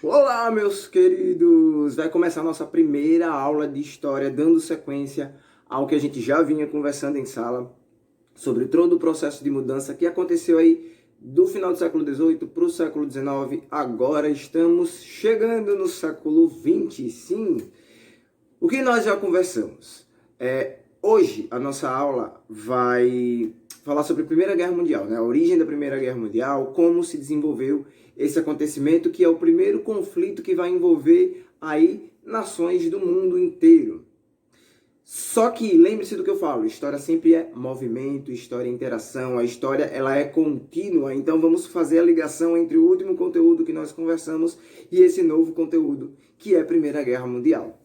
Olá, meus queridos! Vai começar a nossa primeira aula de história, dando sequência ao que a gente já vinha conversando em sala sobre todo o processo de mudança que aconteceu aí do final do século XVIII para o século XIX. Agora estamos chegando no século XX, sim. O que nós já conversamos? Hoje a nossa aula vai falar sobre a Primeira Guerra Mundial, né? A origem da Primeira Guerra Mundial, como se desenvolveu esse acontecimento, que é o primeiro conflito que vai envolver aí nações do mundo inteiro. Só que lembre-se do que eu falo, história sempre é movimento, história é interação, a história ela é contínua, então vamos fazer a ligação entre o último conteúdo que nós conversamos e esse novo conteúdo, que é a Primeira Guerra Mundial.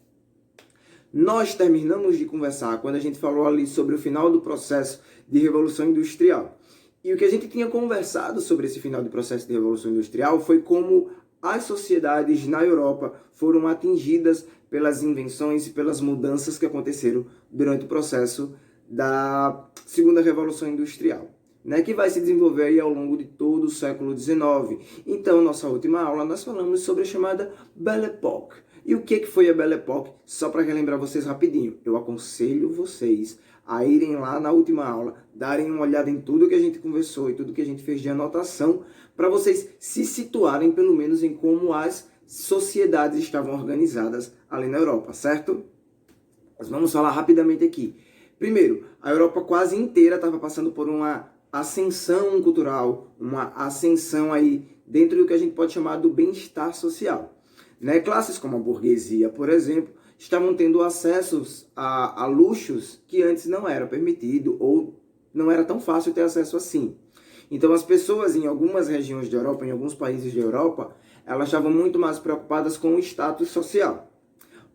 Nós terminamos de conversar quando a gente falou ali sobre o final do processo de Revolução Industrial. E o que a gente tinha conversado sobre esse final do processo de Revolução Industrial foi como as sociedades na Europa foram atingidas pelas invenções e pelas mudanças que aconteceram durante o processo da Segunda Revolução Industrial, né, que vai se desenvolver aí ao longo de todo o século XIX. Então, nossa última aula, nós falamos sobre a chamada Belle Époque. E o que foi a Belle Époque? Só para relembrar vocês rapidinho, eu aconselho vocês a irem lá na última aula, darem uma olhada em tudo que a gente conversou e tudo que a gente fez de anotação, para vocês se situarem pelo menos em como as sociedades estavam organizadas ali na Europa, certo? Mas vamos falar rapidamente aqui. Primeiro, a Europa quase inteira estava passando por uma ascensão cultural, uma ascensão aí dentro do que a gente pode chamar do bem-estar social. Né? Classes como a burguesia, por exemplo, estavam tendo acessos a luxos que antes não era permitido ou não era tão fácil ter acesso assim. Então as pessoas em algumas regiões da Europa, em alguns países da Europa, elas estavam muito mais preocupadas com o status social.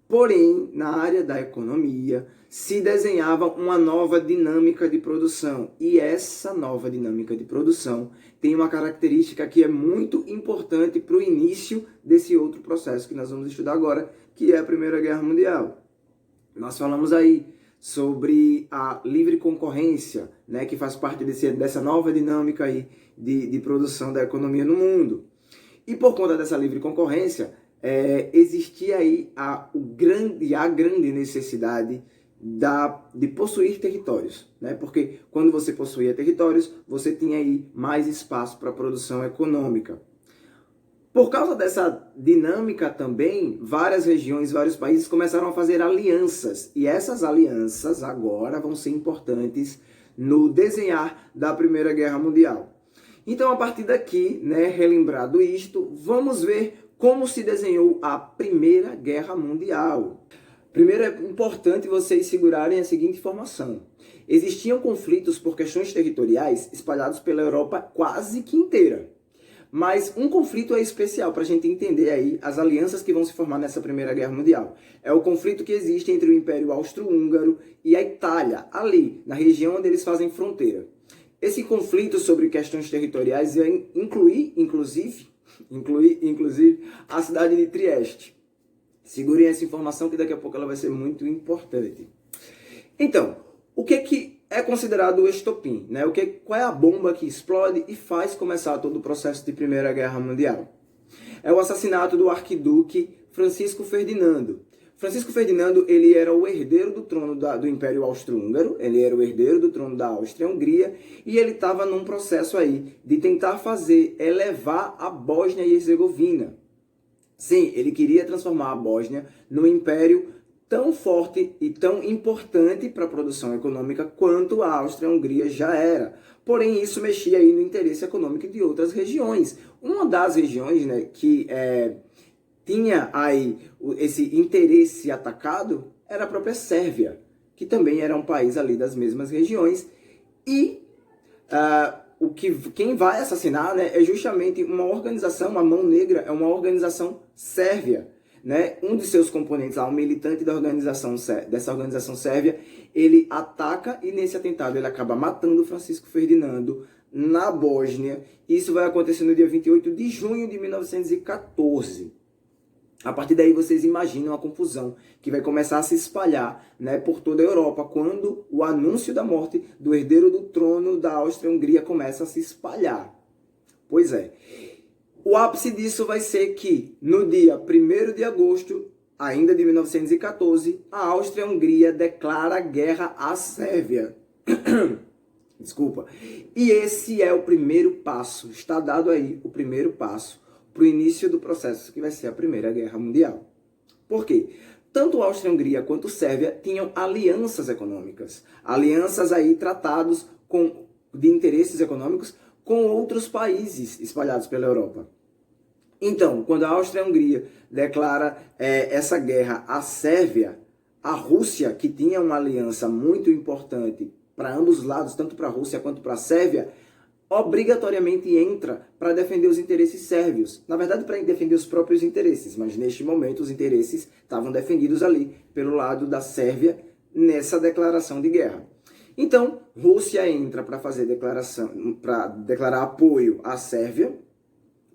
Porém, na área da economia, se desenhava uma nova dinâmica de produção. E essa nova dinâmica de produção tem uma característica que é muito importante para o início desse outro processo que nós vamos estudar agora, que é a Primeira Guerra Mundial. Nós falamos aí sobre a livre concorrência, né, que faz parte dessa nova dinâmica aí de produção da economia no mundo. E por conta dessa livre concorrência, existia aí a grande necessidade de possuir territórios, né? Porque quando você possuía territórios, você tinha aí mais espaço para produção econômica. Por causa dessa dinâmica também, várias regiões, vários países começaram a fazer alianças. E essas alianças agora vão ser importantes no desenhar da Primeira Guerra Mundial. Então, a partir daqui, né, relembrado isto, vamos ver como se desenhou a Primeira Guerra Mundial. Primeiro é importante vocês segurarem a seguinte informação. Existiam conflitos por questões territoriais espalhados pela Europa quase que inteira. Mas um conflito é especial para a gente entender aí as alianças que vão se formar nessa Primeira Guerra Mundial. É o conflito que existe entre o Império Austro-Húngaro e a Itália, ali, na região onde eles fazem fronteira. Esse conflito sobre questões territoriais vai incluir, inclusive, a cidade de Trieste. Segurem essa informação que daqui a pouco ela vai ser muito importante. Então, o que é considerado o estopim? Né? Qual é a bomba que explode e faz começar todo o processo de Primeira Guerra Mundial? É o assassinato do arquiduque Francisco Ferdinando. Francisco Ferdinando, ele era o herdeiro do trono do Império Austro-Húngaro, ele era o herdeiro do trono da Áustria-Hungria, e ele estava num processo aí de tentar elevar a Bósnia e Herzegovina. Sim, ele queria transformar a Bósnia num império tão forte e tão importante para a produção econômica quanto a Áustria-Hungria já era. Porém, isso mexia aí no interesse econômico de outras regiões. Uma das regiões, né, que tinha aí esse interesse atacado era a própria Sérvia, que também era um país ali das mesmas regiões. E quem vai assassinar, né, é justamente uma organização, a Mão Negra é uma organização sérvia. Né? Um de seus componentes, um militante dessa organização sérvia, ele ataca e nesse atentado ele acaba matando Francisco Ferdinando na Bósnia. Isso vai acontecer no dia 28 de junho de 1914. A partir daí vocês imaginam a confusão que vai começar a se espalhar, né, por toda a Europa quando o anúncio da morte do herdeiro do trono da Áustria-Hungria começa a se espalhar. Pois é. O ápice disso vai ser que, no dia 1º de agosto, ainda de 1914, a Áustria-Hungria declara guerra à Sérvia. Desculpa. E esse é o primeiro passo, está dado aí o primeiro passo para o início do processo que vai ser a Primeira Guerra Mundial. Por quê? Tanto a Áustria-Hungria quanto a Sérvia tinham alianças econômicas, alianças aí, tratados de interesses econômicos com outros países espalhados pela Europa. Então, quando a Áustria-Hungria declara essa guerra à Sérvia, a Rússia, que tinha uma aliança muito importante para ambos os lados, tanto para a Rússia quanto para a Sérvia, obrigatoriamente entra para defender os interesses sérvios. Na verdade, para defender os próprios interesses, mas neste momento os interesses estavam defendidos ali pelo lado da Sérvia nessa declaração de guerra. Então, Rússia entra para fazer declaração, para declarar apoio à Sérvia.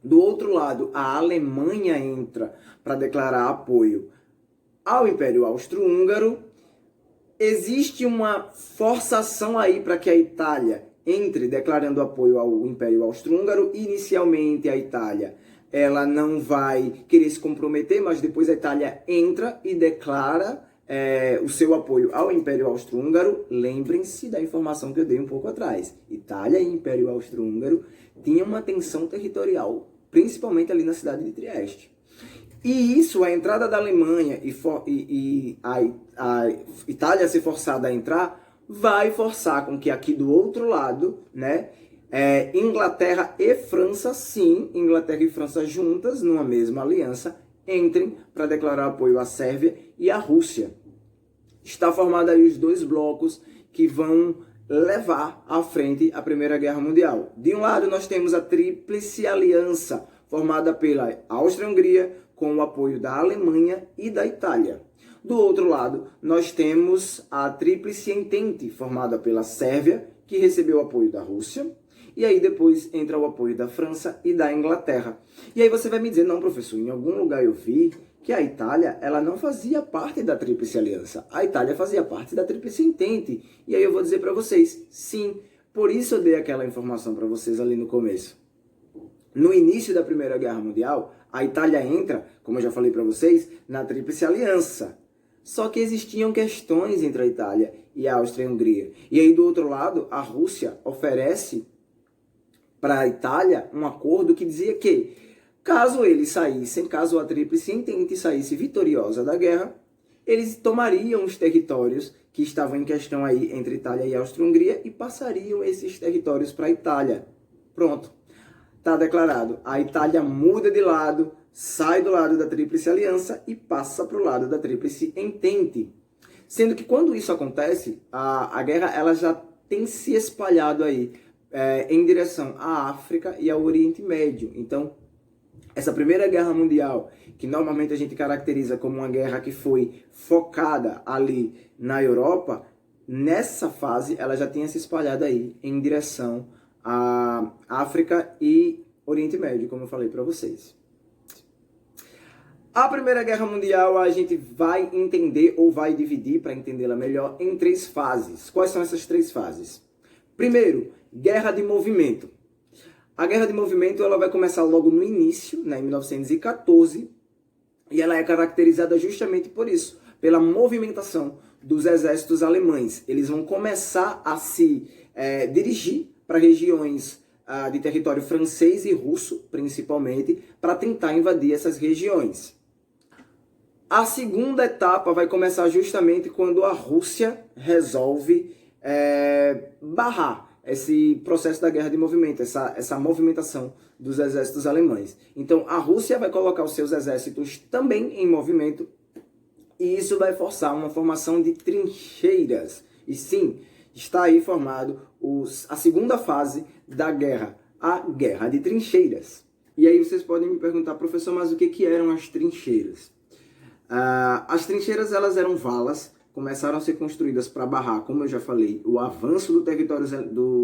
Do outro lado, a Alemanha entra para declarar apoio ao Império Austro-Húngaro. Existe uma forçação aí para que a Itália entre declarando apoio ao Império Austro-Húngaro. Inicialmente, a Itália ela não vai querer se comprometer, mas depois a Itália entra e declara o seu apoio ao Império Austro-Húngaro. Lembrem-se da informação que eu dei um pouco atrás. Itália e Império Austro-Húngaro tinham uma tensão territorial, principalmente ali na cidade de Trieste. E isso, a entrada da Alemanha e a Itália ser forçada a entrar, vai forçar com que aqui do outro lado, né, Inglaterra e França, sim, Inglaterra e França juntas, numa mesma aliança, entrem para declarar apoio à Sérvia e à Rússia. Está formado aí os dois blocos que vão levar à frente a Primeira Guerra Mundial. De um lado, nós temos a Tríplice Aliança, formada pela Áustria-Hungria, com o apoio da Alemanha e da Itália. Do outro lado, nós temos a Tríplice Entente, formada pela Sérvia, que recebeu o apoio da Rússia, e aí depois entra o apoio da França e da Inglaterra. E aí você vai me dizer, não, professor, em algum lugar eu vi que a Itália ela não fazia parte da Tríplice Aliança. A Itália fazia parte da Tríplice Entente. E aí eu vou dizer para vocês, sim, por isso eu dei aquela informação para vocês ali no começo. No início da Primeira Guerra Mundial, a Itália entra, como eu já falei para vocês, na Tríplice Aliança. Só que existiam questões entre a Itália e a Áustria-Hungria. E aí, do outro lado, a Rússia oferece para a Itália um acordo que dizia que, caso eles saíssem, caso a Tríplice Entente saísse vitoriosa da guerra, eles tomariam os territórios que estavam em questão aí entre Itália e Áustria-Hungria e passariam esses territórios para a Itália. Pronto. Está declarado. A Itália muda de lado, sai do lado da Tríplice Aliança e passa para o lado da Tríplice Entente. Sendo que quando isso acontece, a guerra ela já tem se espalhado aí em direção à África e ao Oriente Médio. Então, essa Primeira Guerra Mundial, que normalmente a gente caracteriza como uma guerra que foi focada ali na Europa, nessa fase ela já tinha se espalhado aí em direção à África e Oriente Médio, como eu falei para vocês. A Primeira Guerra Mundial a gente vai entender ou vai dividir, para entendê-la melhor, em 3 fases. Quais são essas 3 fases? Primeiro, Guerra de Movimento. A Guerra de Movimento ela vai começar logo no início, né, em 1914, e ela é caracterizada justamente por isso, pela movimentação dos exércitos alemães. Eles vão começar a se dirigir para regiões de território francês e russo, principalmente, para tentar invadir essas regiões. A segunda etapa vai começar justamente quando a Rússia resolve barrar esse processo da guerra de movimento, essa movimentação dos exércitos alemães. Então, a Rússia vai colocar os seus exércitos também em movimento, e isso vai forçar uma formação de trincheiras. E sim, está aí formado a segunda fase da guerra, a Guerra de Trincheiras. E aí vocês podem me perguntar, professor, mas o que eram as trincheiras? As trincheiras elas eram valas, começaram a ser construídas para barrar, como eu já falei, o avanço do território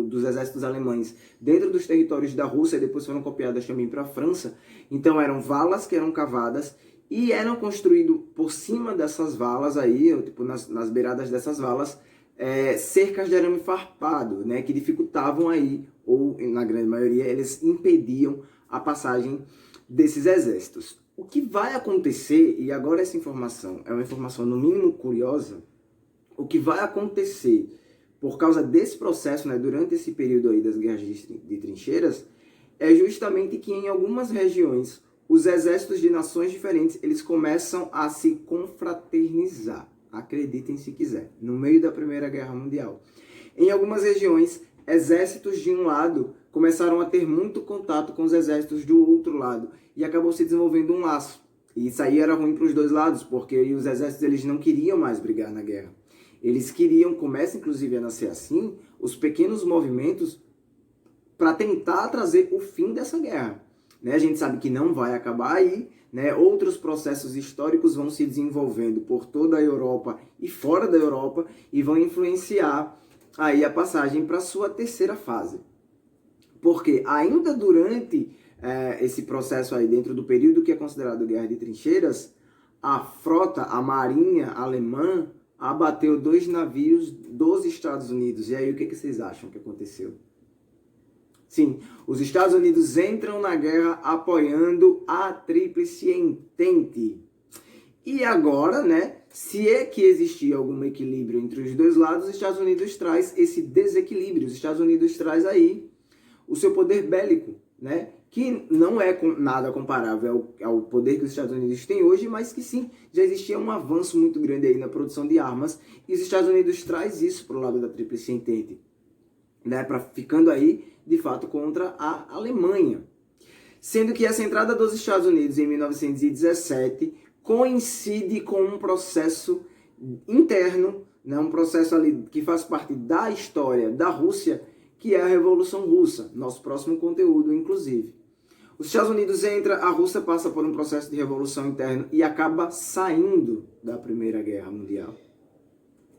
dos exércitos alemães dentro dos territórios da Rússia, e depois foram copiadas também para a França. Então eram valas que eram cavadas e eram construídos por cima dessas valas aí, tipo nas beiradas dessas valas, cercas de arame farpado, né, que dificultavam aí, ou na grande maioria, eles impediam a passagem desses exércitos. O que vai acontecer, e agora essa informação é uma informação no mínimo curiosa, o que vai acontecer por causa desse processo, né, durante esse período aí das guerras de trincheiras, é justamente que em algumas regiões os exércitos de nações diferentes eles começam a se confraternizar, acreditem se quiser, no meio da Primeira Guerra Mundial. Em algumas regiões, exércitos de um lado começaram a ter muito contato com os exércitos do outro lado e acabou se desenvolvendo um laço. E isso aí era ruim para os dois lados, porque os exércitos eles não queriam mais brigar na guerra. Eles queriam, começa inclusive a nascer assim, os pequenos movimentos para tentar trazer o fim dessa guerra. Né? A gente sabe que não vai acabar aí, né? Outros processos históricos vão se desenvolvendo por toda a Europa e fora da Europa e vão influenciar aí a passagem para a sua terceira fase. Porque ainda durante esse processo aí, dentro do período que é considerado Guerra de Trincheiras, a frota, a marinha alemã, abateu 2 navios dos Estados Unidos. E aí o que vocês acham que aconteceu? Sim, os Estados Unidos entram na guerra apoiando a Tríplice Entente. E agora, né, se é que existia algum equilíbrio entre os dois lados, os Estados Unidos traz esse desequilíbrio. Os Estados Unidos traz aí o seu poder bélico, né, que não é nada comparável ao poder que os Estados Unidos têm hoje, mas que sim, já existia um avanço muito grande aí na produção de armas, e os Estados Unidos traz isso para o lado da Tríplice Entente, né, ficando aí, de fato, contra a Alemanha. Sendo que essa entrada dos Estados Unidos em 1917 coincide com um processo interno, né, um processo ali que faz parte da história da Rússia, que é a Revolução Russa, nosso próximo conteúdo, inclusive. Os Estados Unidos entra, a Rússia passa por um processo de revolução interna e acaba saindo da Primeira Guerra Mundial.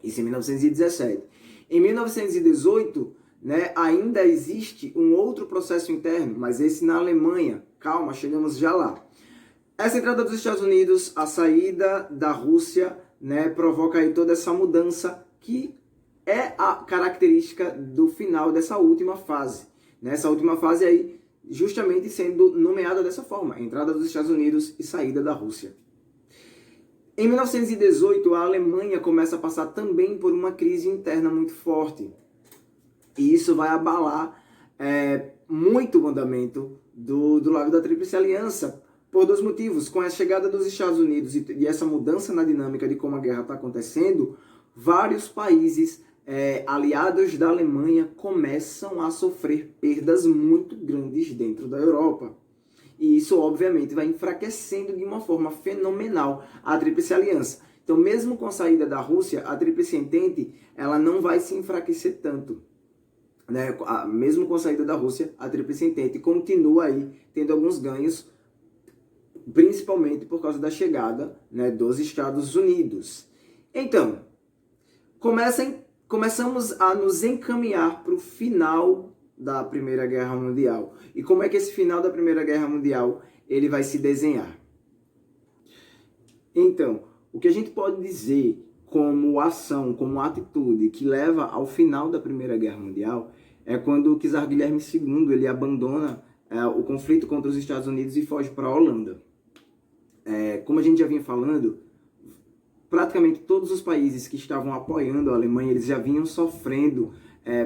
Isso em 1917. Em 1918, né, ainda existe um outro processo interno, mas esse na Alemanha. Calma, chegamos já lá. Essa entrada dos Estados Unidos, a saída da Rússia, né, provoca aí toda essa mudança que é a característica do final dessa última fase. Nessa última fase aí, justamente sendo nomeada dessa forma, entrada dos Estados Unidos e saída da Rússia. Em 1918, a Alemanha começa a passar também por uma crise interna muito forte. E isso vai abalar muito o andamento do lado da Tríplice Aliança, por 2 motivos. Com a chegada dos Estados Unidos e essa mudança na dinâmica de como a guerra está acontecendo, vários países aliados da Alemanha começam a sofrer perdas muito grandes dentro da Europa. E isso, obviamente, vai enfraquecendo de uma forma fenomenal a Tríplice Aliança. Então, mesmo com a saída da Rússia, a Tríplice Entente ela não vai se enfraquecer tanto. Né? Mesmo com a saída da Rússia, a Tríplice Entente continua aí tendo alguns ganhos, principalmente por causa da chegada, né, dos Estados Unidos. Então, começamos a nos encaminhar para o final da Primeira Guerra Mundial. E como é que esse final da Primeira Guerra Mundial ele vai se desenhar? Então, o que a gente pode dizer como ação, como atitude que leva ao final da Primeira Guerra Mundial é quando o czar Guilherme II ele abandona o conflito contra os Estados Unidos e foge para a Holanda. Como a gente já vinha falando, praticamente todos os países que estavam apoiando a Alemanha, eles já vinham sofrendo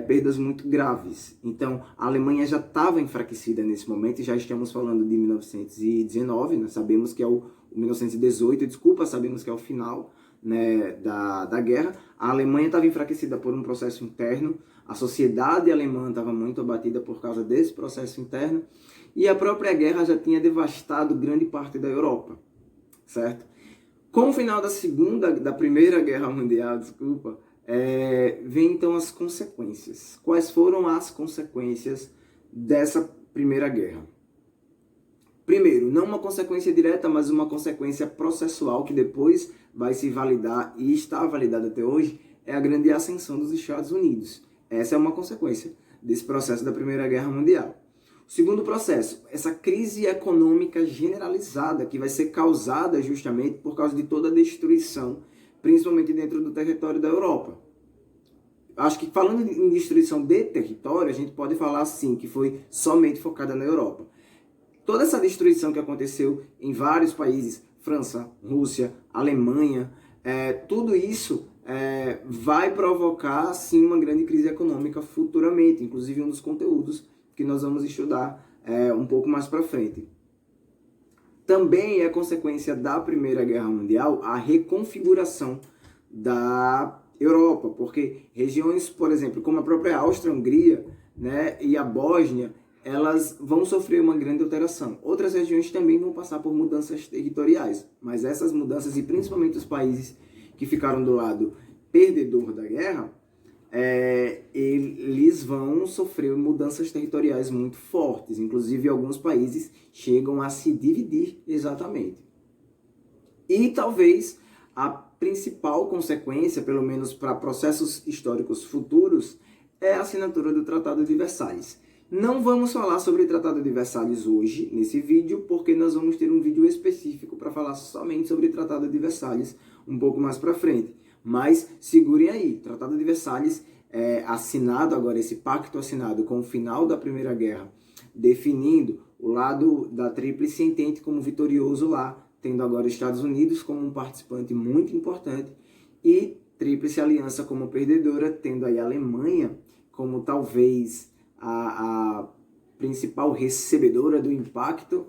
perdas muito graves. Então, a Alemanha já estava enfraquecida nesse momento, e já estamos falando de 1919, né? Sabemos que é o 1918, desculpa, sabemos que é o final, né, da guerra. A Alemanha estava enfraquecida por um processo interno, a sociedade alemã estava muito abatida por causa desse processo interno, e a própria guerra já tinha devastado grande parte da Europa, certo? Com o final da Primeira Guerra Mundial, vem então as consequências. Quais foram as consequências dessa Primeira Guerra? Primeiro, não uma consequência direta, mas uma consequência processual que depois vai se validar e está validada até hoje, é a grande ascensão dos Estados Unidos. Essa é uma consequência desse processo da Primeira Guerra Mundial. O segundo processo, essa crise econômica generalizada que vai ser causada justamente por causa de toda a destruição, principalmente dentro do território da Europa. Acho que falando em destruição de território, a gente pode falar assim, que foi somente focada na Europa. Toda essa destruição que aconteceu em vários países, França, Rússia, Alemanha, tudo isso vai provocar, sim, uma grande crise econômica futuramente, inclusive um dos conteúdos que nós vamos estudar um pouco mais para frente. Também é consequência da Primeira Guerra Mundial a reconfiguração da Europa, porque regiões, por exemplo, como a própria Áustria-Hungria, né, e a Bósnia, elas vão sofrer uma grande alteração. Outras regiões também vão passar por mudanças territoriais, mas essas mudanças, e principalmente os países que ficaram do lado perdedor da guerra, eles vão sofrer mudanças territoriais muito fortes. Inclusive, alguns países chegam a se dividir exatamente. E talvez a principal consequência, pelo menos para processos históricos futuros, é a assinatura do Tratado de Versalhes. Não vamos falar sobre o Tratado de Versalhes hoje, nesse vídeo, porque nós vamos ter um vídeo específico para falar somente sobre o Tratado de Versalhes um pouco mais para frente. Mas segurem aí, Tratado de Versalhes assinado agora, esse pacto assinado com o final da Primeira Guerra, definindo o lado da Tríplice Entente como vitorioso lá, tendo agora os Estados Unidos como um participante muito importante e Tríplice Aliança como perdedora, tendo aí a Alemanha como talvez a principal recebedora do impacto.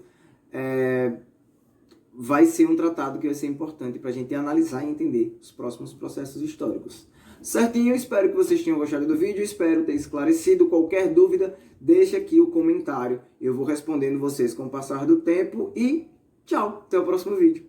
Vai ser um tratado que vai ser importante para a gente analisar e entender os próximos processos históricos. Certinho? Espero que vocês tenham gostado do vídeo, espero ter esclarecido. Qualquer dúvida, deixa aqui o comentário. Eu vou respondendo vocês com o passar do tempo e tchau, até o próximo vídeo.